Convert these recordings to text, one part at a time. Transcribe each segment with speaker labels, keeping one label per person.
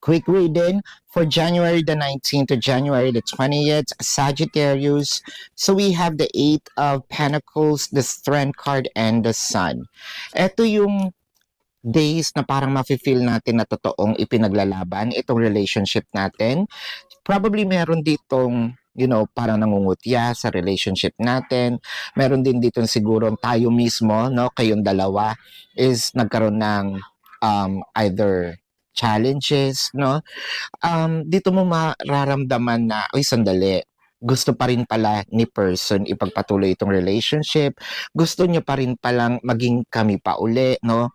Speaker 1: quick reading for January the 19th to January the 20th, Sagittarius. So we have the Eight of Pentacles, the Strength card, and the Sun. Ito yung days na parang mafe-feel natin na totoong ipinaglalaban itong relationship natin. Probably meron ditong parang nangungutya sa relationship natin. Meron din dito siguro tayo mismo, no, kayong dalawa is nagkaroon ng either challenges, no? Dito mo mararamdaman na, uy, sandali, gusto pa rin pala ni person ipagpatuloy itong relationship. Gusto niya pa rin palang maging kami pa uli, no?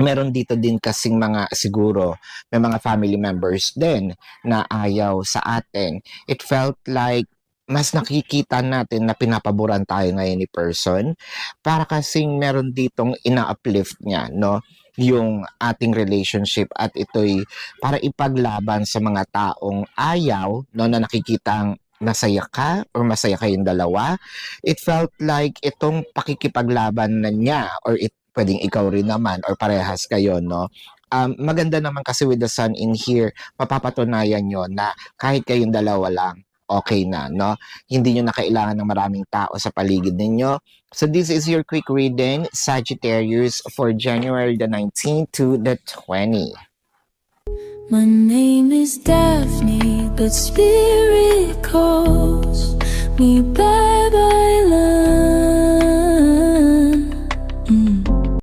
Speaker 1: Meron dito din kasing mga siguro may mga family members din na ayaw sa atin. It felt like mas nakikita natin na pinapaboran tayo ngayon ni person para kasing meron ditong ina-uplift niya, no, yung ating relationship at ito'y para ipaglaban sa mga taong ayaw, no, na nakikitang masaya ka or masaya kayong dalawa. It felt like itong pakikipaglaban na niya or pwedeng ikaw rin naman or parehas kayo, no? Maganda naman kasi with the Sun in here, mapapatunayan nyo na kahit kayong dalawa lang, okay na, no? Hindi nyo na kailangan ng maraming tao sa paligid ninyo. So this is your quick reading, Sagittarius, for January the 19th to the 20th.
Speaker 2: My name is Daphne, but spirit calls me back.